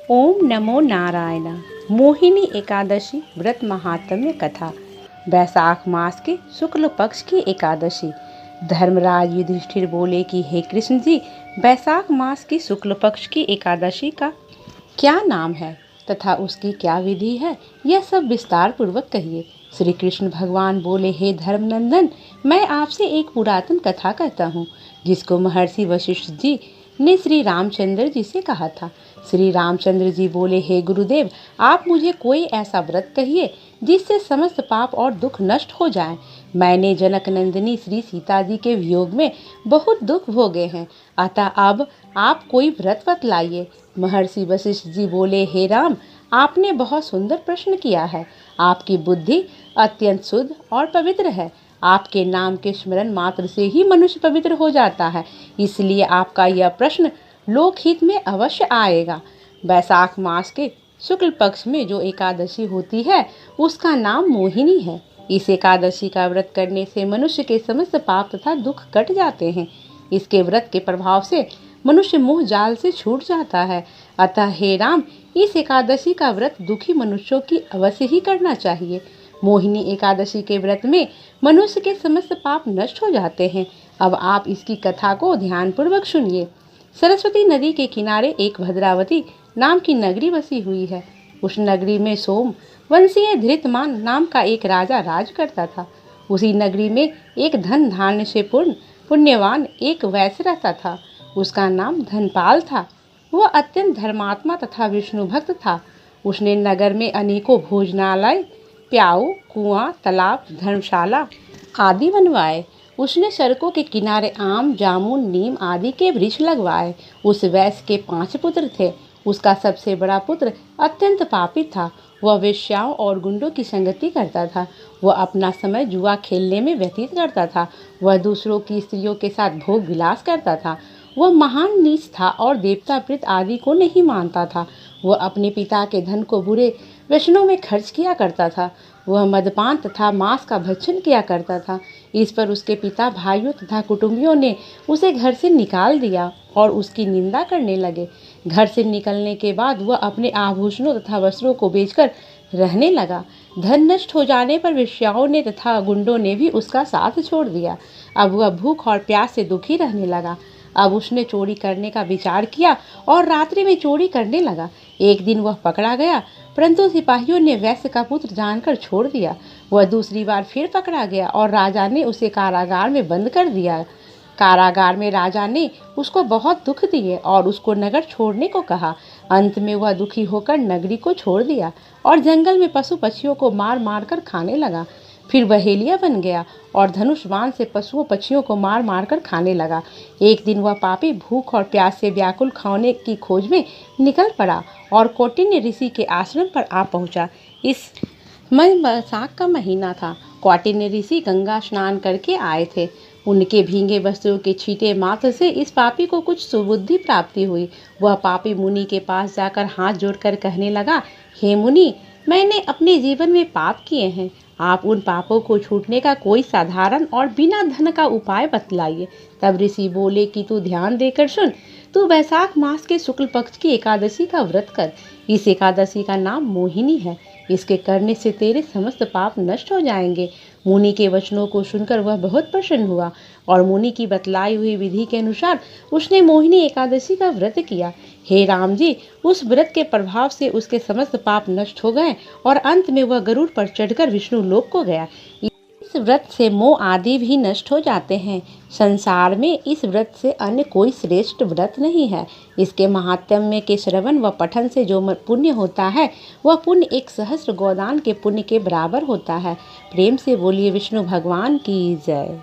ओम नमो नारायण। मोहिनी एकादशी व्रत महात्म्य कथा। वैशाख मास के शुक्ल पक्ष की एकादशी। धर्मराज युधिष्ठिर बोले कि हे कृष्ण जी, वैशाख मास की शुक्ल पक्ष की एकादशी का क्या नाम है तथा उसकी क्या विधि है, यह सब विस्तार पूर्वक कहिए। श्री कृष्ण भगवान बोले, हे धर्मनंदन, मैं आपसे एक पुरातन कथा कहता हूँ जिसको महर्षि वशिष्ठ जी ने श्री रामचंद्र जी से कहा था। श्री रामचंद्र जी बोले, हे गुरुदेव, आप मुझे कोई ऐसा व्रत कहिए जिससे समस्त पाप और दुख नष्ट हो जाएं। मैंने जनक नंदिनी श्री सीता जी के वियोग में बहुत दुख भोगे हैं, अतः अब आप कोई व्रत बतलाइए। महर्षि वशिष्ठ जी बोले, हे राम, आपने बहुत सुंदर प्रश्न किया है। आपकी बुद्धि अत्यंत शुद्ध और पवित्र है। आपके नाम के स्मरण मात्र से ही मनुष्य पवित्र हो जाता है, इसलिए आपका यह प्रश्न लोकहित में अवश्य आएगा। वैशाख मास के शुक्ल पक्ष में जो एकादशी होती है उसका नाम मोहिनी है। इस एकादशी का व्रत करने से मनुष्य के समस्त पाप तथा दुख कट जाते हैं। इसके व्रत के प्रभाव से मनुष्य मोह जाल से छूट जाता है। अतः हे राम, इस एकादशी का व्रत दुखी मनुष्यों की अवश्य ही करना चाहिए। मोहिनी एकादशी के व्रत में मनुष्य के समस्त पाप नष्ट हो जाते हैं। अब आप इसकी कथा को ध्यानपूर्वक सुनिए। सरस्वती नदी के किनारे एक भद्रावती नाम की नगरी बसी हुई है। उस नगरी में सोम वंशीय धृतमान नाम का एक राजा राज करता था। उसी नगरी में एक धन धान्य से पूर्ण पुण्यवान एक वैश्य रहता था। उसका नाम धनपाल था। वह अत्यंत धर्मात्मा तथा विष्णु भक्त था। उसने नगर में अनेकों भोजनालय, प्याऊ, कुआं, तालाब, धर्मशाला आदि बनवाए। उसने सड़कों के किनारे आम, जामुन, नीम आदि के वृक्ष लगवाए। उस वैश्य के 5 पुत्र थे। उसका सबसे बड़ा पुत्र अत्यंत पापी था। वह वेश्याओं और गुंडों की संगति करता था। वह अपना समय जुआ खेलने में व्यतीत करता था। वह दूसरों की स्त्रियों के साथ भोग विलास करता था। वह महान नीच था और देवता प्रेत आदि को नहीं मानता था। वह अपने पिता के धन को बुरे व्यसनों में खर्च किया करता था। वह मदपान तथा मांस का भक्षण किया करता था। इस पर उसके पिता, भाइयों तथा कुटुंबियों ने उसे घर से निकाल दिया और उसकी निंदा करने लगे। घर से निकलने के बाद वह अपने आभूषणों तथा वस्त्रों को बेचकर रहने लगा। धन नष्ट हो जाने पर वेश्याओं ने तथा गुंडों ने भी उसका साथ छोड़ दिया। अब वह भूख और प्यास से दुखी रहने लगा। अब उसने चोरी करने का विचार किया और रात्रि में चोरी करने लगा। एक दिन वह पकड़ा गया, परंतु सिपाहियों ने वैश्य का पुत्र जानकर छोड़ दिया। वह दूसरी बार फिर पकड़ा गया और राजा ने उसे कारागार में बंद कर दिया। कारागार में राजा ने उसको बहुत दुख दिए और उसको नगर छोड़ने को कहा। अंत में वह दुखी होकर नगरी को छोड़ दिया और जंगल में पशु पक्षियों को मार मार कर खाने लगा। फिर बहेलिया बन गया और धनुष बाण से पशुओं पक्षियों को मार मार कर खाने लगा। एक दिन वह पापी भूख और प्यास से व्याकुल खाने की खोज में निकल पड़ा और कौटिन्य ऋषि के आश्रम पर आ पहुंचा। इस वैशाख का महीना था। कौटिन्य ऋषि गंगा स्नान करके आए थे। उनके भीगे वस्त्रों के छींटे मात्र से इस पापी को कुछ सुबुद्धि प्राप्ति हुई। वह पापी मुनि के पास जाकर हाथ जोड़कर कहने लगा, हे मुनि, मैंने अपने जीवन में पाप किए हैं। आप उन पापों को छूटने का कोई साधारण और बिना धन का उपाय बतलाइए। तब ऋषि बोले कि तू ध्यान देकर सुन। तू वैशाख मास के शुक्ल पक्ष की एकादशी का व्रत कर। इस एकादशी का नाम मोहिनी है। इसके करने से तेरे समस्त पाप नष्ट हो जाएंगे। मुनि के वचनों को सुनकर वह बहुत प्रसन्न हुआ और मुनि की बतलाई हुई विधि के अनुसार उसने मोहिनी एकादशी का व्रत किया। हे राम जी, उस व्रत के प्रभाव से उसके समस्त पाप नष्ट हो गए और अंत में वह गरुड़ पर चढ़कर विष्णु लोक को गया। इस व्रत से मोह आदि भी नष्ट हो जाते हैं। संसार में इस व्रत से अन्य कोई श्रेष्ठ व्रत नहीं है। इसके महात्म्य के श्रवण व पठन से जो पुण्य होता है वह पुण्य 1 सहस्त्र गोदान के पुण्य के बराबर होता है। प्रेम से बोलिए विष्णु भगवान की जय।